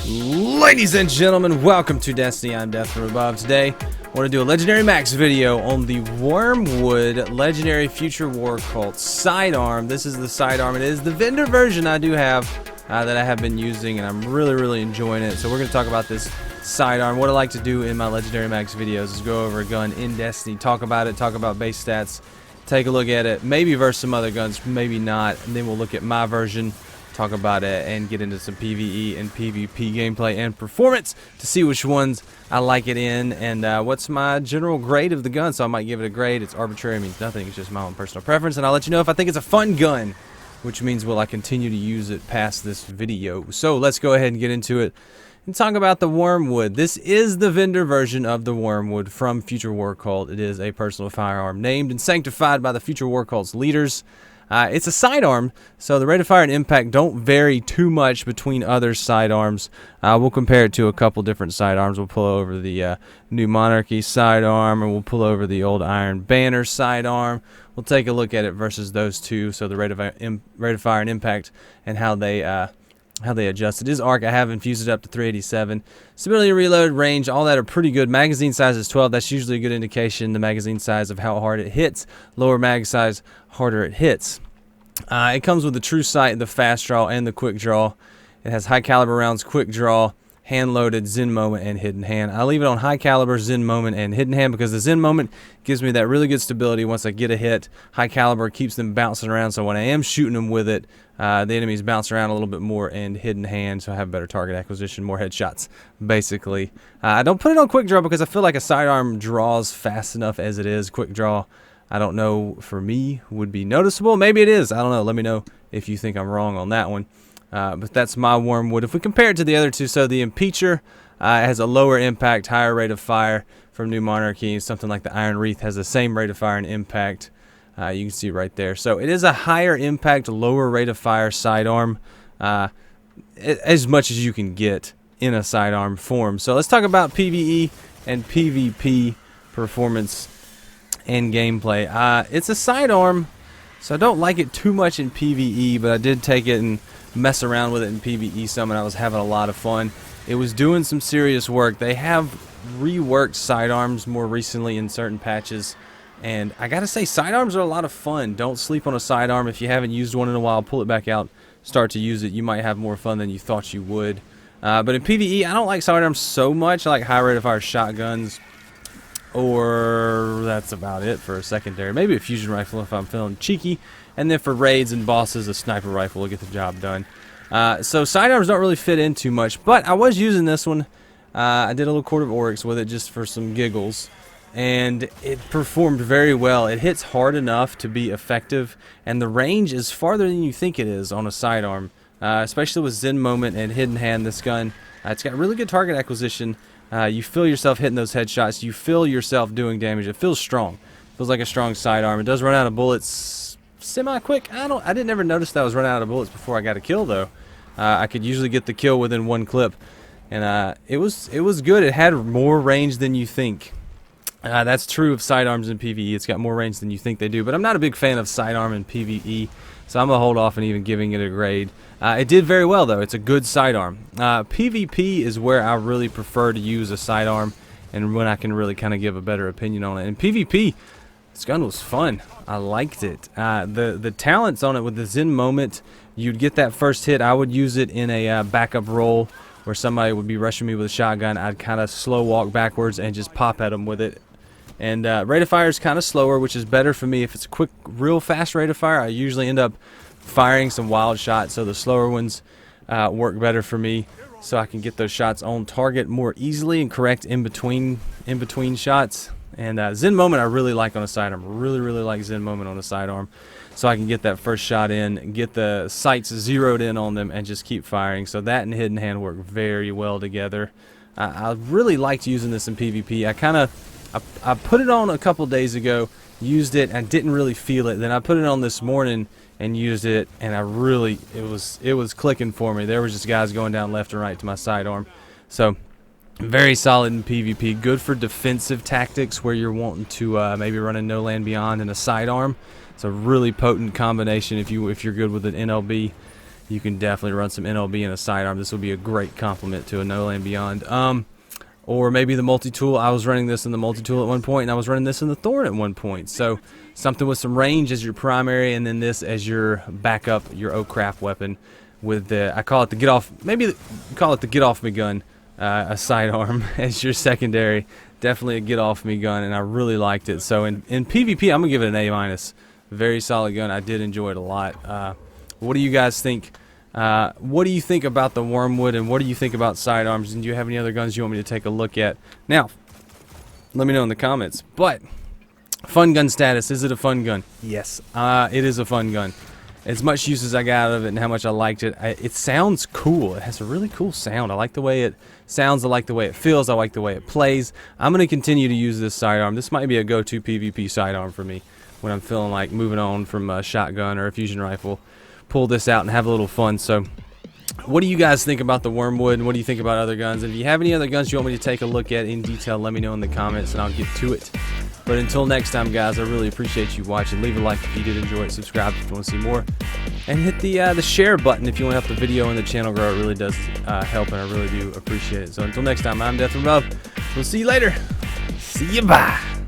Ladies and gentlemen, welcome to Destiny. I'm Death from Above. Today, I want to do a Legendary Max video on the Wormwood Legendary Future War called Sidearm. This is the Sidearm. It is the vendor version I do have that I have been using, and I'm really enjoying it. So we're going to talk about this Sidearm. What I like to do in my Legendary Max videos is go over a gun in Destiny, talk about it, talk about base stats, take a look at it, maybe versus some other guns, maybe not, and then we'll look at my version, talk about it, and get into some PvE and PvP gameplay and performance to see which ones I like it in, and what's my general grade of the gun. So I might give it a grade. It's arbitrary, it means nothing, it's just my own personal preference, and I'll let you know if I think it's a fun gun, which means will I continue to use it past this video. So let's go ahead and get into it and talk about the Wormwood. This is the vendor version of the Wormwood from Future War Cult. It is a personal firearm named and sanctified by the Future War Cult's leaders. It's a sidearm, so the rate of fire and impact don't vary too much between other sidearms. We'll compare it to a couple different sidearms. We'll pull over the New Monarchy sidearm, and we'll pull over the old Iron Banner sidearm. We'll take a look at it versus those two, so the rate of fire and impact and how they adjust. It is arc. I have infused it up to 387. Stability, reload, range, all that are pretty good. Magazine size is 12. That's usually a good indication, the magazine size, of how hard it hits. Lower mag size, harder it hits. It comes with the true sight, the fast draw, and the quick draw. It has high caliber rounds, quick draw, hand loaded, Zen moment, and hidden hand. I leave it on high caliber, Zen moment, and hidden hand because the Zen moment gives me that really good stability once I get a hit. High caliber keeps them bouncing around, so when I am shooting them with it, the enemies bounce around a little bit more, and hidden hand, so I have better target acquisition, more headshots, basically. I don't put it on quick draw because I feel like a sidearm draws fast enough as it is. Quick draw, I don't know, for me, would be noticeable. Maybe it is. I don't know. Let me know if you think I'm wrong on that one. But that's my Wormwood. If we compare it to the other two, so the Impeacher has a lower impact, higher rate of fire from New Monarchy. Something like the Iron Wreath has the same rate of fire and impact. You can see right there. So it is a higher impact, lower rate of fire sidearm, as much as you can get in a sidearm form. So let's talk about PvE and PvP performance and gameplay. It's a sidearm, so I don't like it too much in PvE, but I did take it and mess around with it in PvE some, and I was having a lot of fun. It was doing some serious work. They have reworked sidearms more recently in certain patches, and I gotta say, sidearms are a lot of fun. Don't sleep on a sidearm. If you haven't used one in a while, pull it back out, start to use it. You might have more fun than you thought you would. But in PvE, I don't like sidearms so much. I like high rate of fire shotguns, or that's about it for a secondary. Maybe a fusion rifle if I'm feeling cheeky, and then for raids and bosses, a sniper rifle will get the job done. So sidearms don't really fit in too much, but I was using this one. I did a little Court of Oryx with it just for some giggles, and it performed very well. It hits hard enough to be effective, and the range is farther than you think it is on a sidearm, especially with Zen moment and hidden hand. This gun, it's got really good target acquisition. You feel yourself hitting those headshots. You feel yourself doing damage. It feels strong. It feels like a strong sidearm. It does run out of bullets semi-quick. I didn't ever notice that I was running out of bullets before I got a kill, though. I could usually get the kill within one clip, and it was good. It had more range than you think. That's true of sidearms in PvE. It's got more range than you think they do, but I'm not a big fan of sidearm in PvE, so I'm going to hold off on even giving it a grade. It did very well, though. It's a good sidearm. PvP is where I really prefer to use a sidearm, and when I can really kind of give a better opinion on it. In PvP, this gun was fun. I liked it. The talents on it with the Zen moment, you'd get that first hit. I would use it in a backup roll where somebody would be rushing me with a shotgun. I'd kind of slow walk backwards and just pop at them with it. And rate of fire is kind of slower, which is better for me. If it's a quick, real fast rate of fire, I usually end up firing some wild shots, so the slower ones work better for me, so I can get those shots on target more easily and correct in between shots. And Zen moment I really like on a sidearm. Really like Zen moment on a sidearm, so I can get that first shot in, get the sights zeroed in on them, and just keep firing. So that and hidden hand work very well together. I really liked using this in PvP. I put it on a couple days ago, used it, and didn't really feel it. Then I put it on this morning and used it, and it was clicking for me. There was just guys going down left and right to my sidearm. So very solid in PvP. Good for defensive tactics where you're wanting to maybe run a no land beyond and a sidearm. It's a really potent combination if you're good with an NLB. you can definitely run some NLB and a sidearm. This will be a great complement to a No Land Beyond. Or maybe the multi-tool. I was running this in the multi-tool at one point, and I was running this in the Thorn at one point. So something with some range as your primary, and then this as your backup, your oak craft weapon. With the, I call it the get off, maybe call it the get off me gun, a sidearm as your secondary. Definitely a get off me gun, and I really liked it. So in PvP, I'm gonna give it an A-. Very solid gun. I did enjoy it a lot. What do you guys think? What do you think about the Wormwood, and what do you think about sidearms? And do you have any other guns you want me to take a look at? Now, let me know in the comments. But fun gun status, is it a fun gun? Yes, it is a fun gun. As much use as I got out of it and how much I liked it, it sounds cool. It has a really cool sound. I like the way it sounds. I like the way it feels. I like the way it plays. I'm going to continue to use this sidearm. This might be a go-to PvP sidearm for me when I'm feeling like moving on from a shotgun or a fusion rifle. Pull this out and have a little fun. So what do you guys think about the Wormwood, and what do you think about other guns? And if you have any other guns you want me to take a look at in detail, let me know in the comments and I'll get to it. But until next time, guys, I really appreciate you watching. Leave a like if you did enjoy it. Subscribe if you want to see more. And hit the share button if you want to help the video and the channel grow. It really does help, and I really do appreciate it. So until next time, I'm Death from Above. We'll see you later. See you, bye.